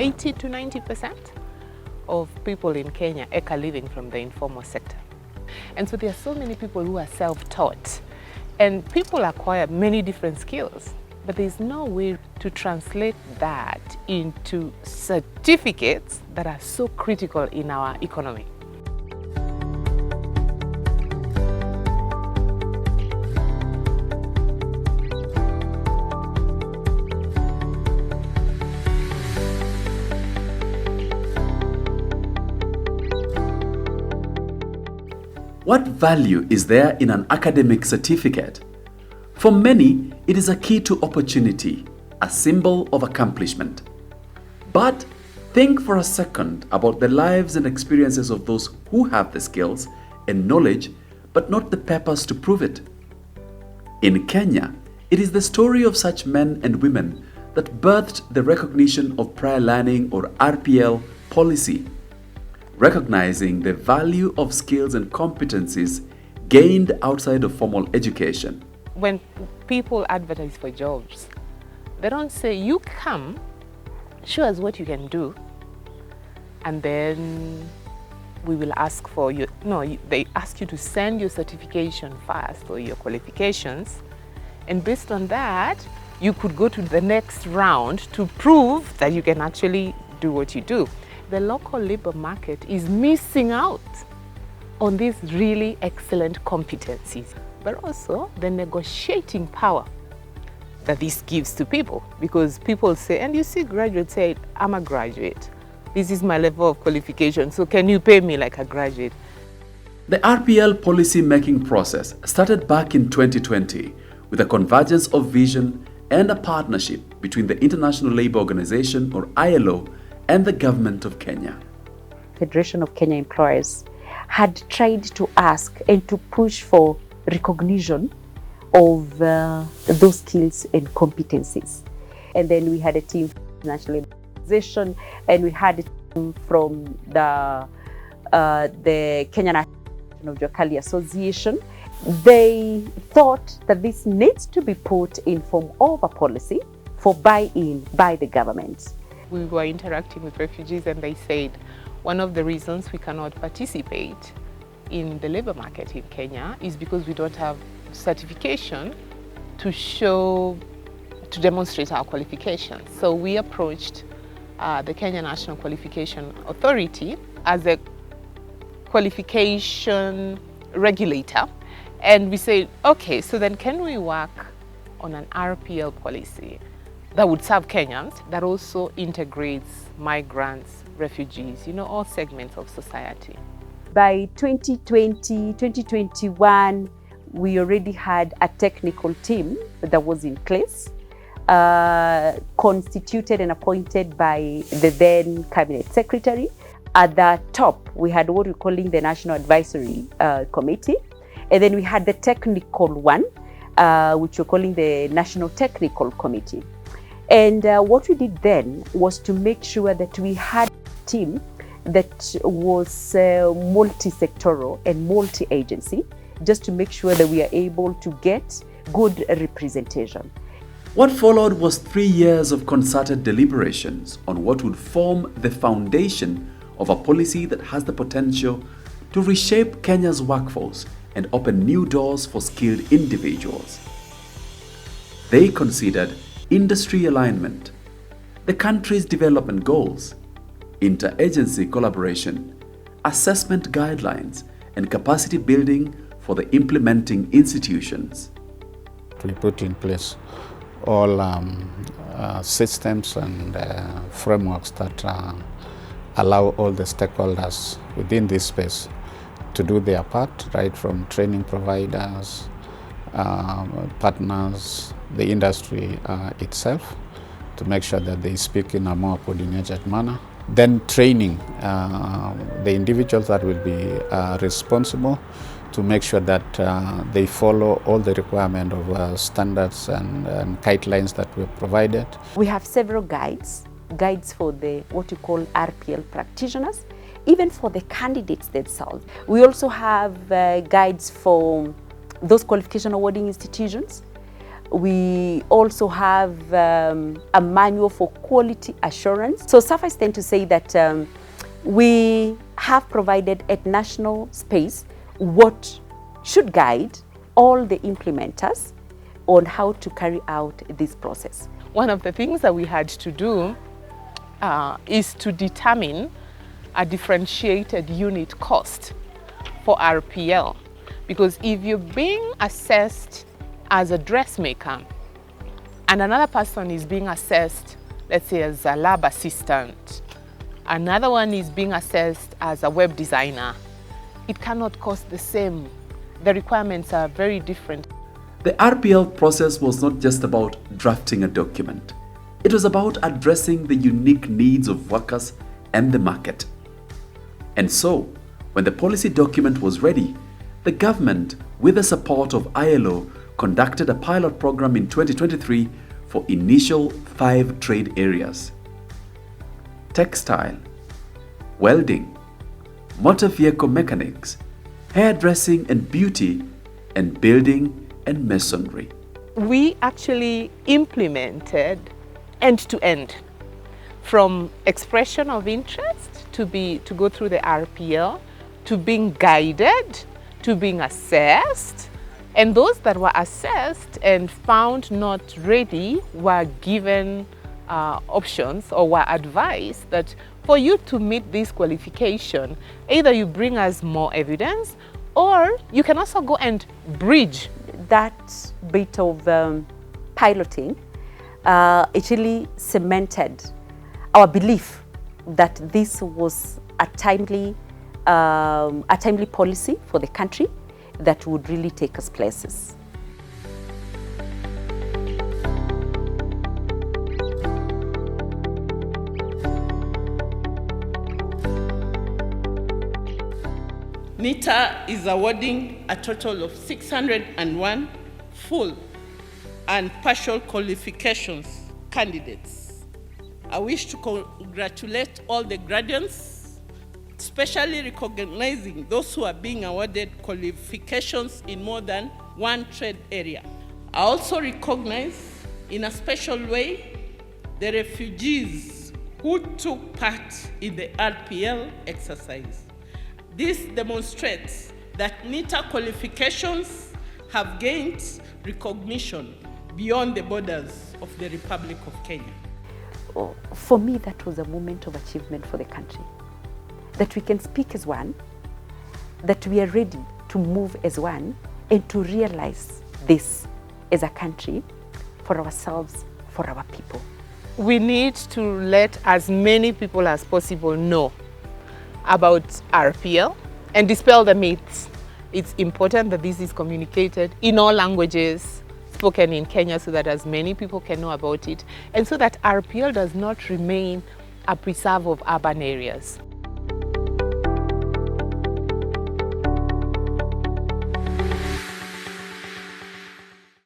80 to 90% of people in Kenya make a living from the informal sector. And so there are so many people who are self-taught, and people acquire many different skills, but there's no way to translate that into certificates that are so critical in our economy. What value is there in an academic certificate? For many, it is a key to opportunity, a symbol of accomplishment. But think for a second about the lives and experiences of those who have the skills and knowledge, but not the papers to prove it. In Kenya, it is the story of such men and women that birthed the recognition of prior learning, or RPL policy, recognizing the value of skills and competencies gained outside of formal education. When people advertise for jobs, they don't say, you come, show us what you can do, and then we will ask for you. No, they ask you to send your certification first or your qualifications, and based on that, you could go to the next round to prove that you can actually do what you do. The local labor market is missing out on these really excellent competencies, but also the negotiating power that this gives to people, because people say, and you see graduates say, I'm a graduate, this is my level of qualification, so can you pay me like a graduate? The RPL policy making process started back in 2020 with a convergence of vision and a partnership between the International Labour Organization, or ILO, and the government of Kenya. Federation of Kenya Employers had tried to ask and to push for recognition of those skills and competencies. And then we had a team from the National Labour Organization, and we had a team from the Kenyan National Jokali Association. They thought that this needs to be put in form of a policy for buy-in by the government. We were interacting with refugees, and they said one of the reasons we cannot participate in the labor market in Kenya is because we don't have certification to demonstrate our qualifications. So we approached the Kenya National Qualification Authority as a qualification regulator, and we said, okay, so then can we work on an RPL policy that would serve Kenyans, that also integrates migrants, refugees, all segments of society. By 2020, 2021, we already had a technical team that was in place, constituted and appointed by the then Cabinet Secretary. At the top, we had what we're calling the National Advisory Committee, and then we had the technical one, which we're calling the National Technical Committee. And what we did then was to make sure that we had a team that was multi-sectoral and multi-agency, just to make sure that we are able to get good representation. What followed was 3 years of concerted deliberations on what would form the foundation of a policy that has the potential to reshape Kenya's workforce and open new doors for skilled individuals. They considered industry alignment, the country's development goals, interagency collaboration, assessment guidelines, and capacity building for the implementing institutions. We put in place all systems and frameworks that allow all the stakeholders within this space to do their part, right from training providers, partners, the industry itself, to make sure that they speak in a more coordinated manner. Then training the individuals that will be responsible to make sure that they follow all the requirement of standards and guidelines that were provided. We have several guides for the what you call RPL practitioners, even for the candidates themselves. We also have guides for those qualification awarding institutions. We also have a manual for quality assurance. So suffice then to say that we have provided at national space what should guide all the implementers on how to carry out this process. One of the things that we had to do is to determine a differentiated unit cost for RPL. Because if you're being assessed as a dressmaker and another person is being assessed, let's say, as a lab assistant, another one is being assessed as a web designer, it cannot cost the same. The requirements are very different. The RPL process was not just about drafting a document. It was about addressing the unique needs of workers and the market. And so, when the policy document was ready, the government, with the support of ILO, conducted a pilot program in 2023 for initial 5 trade areas: textile, welding, motor vehicle mechanics, hairdressing and beauty, and building and masonry. We actually implemented end-to-end, from expression of interest to go through the RPL, to being guided, to being assessed. And those that were assessed and found not ready were given options or were advised that for you to meet this qualification, either you bring us more evidence or you can also go and bridge. That bit of piloting actually cemented our belief that this was a timely policy for the country that would really take us places. NITA is awarding a total of 601 full and partial qualifications candidates. I wish to congratulate all the graduates, especially recognizing those who are being awarded qualifications in more than one trade area. I also recognize in a special way the refugees who took part in the RPL exercise. This demonstrates that NITA qualifications have gained recognition beyond the borders of the Republic of Kenya. For me, that was a moment of achievement for the country. That we can speak as one, that we are ready to move as one, and to realize this as a country for ourselves, for our people. We need to let as many people as possible know about RPL and dispel the myths. It's important that this is communicated in all languages spoken in Kenya so that as many people can know about it, and so that RPL does not remain a preserve of urban areas.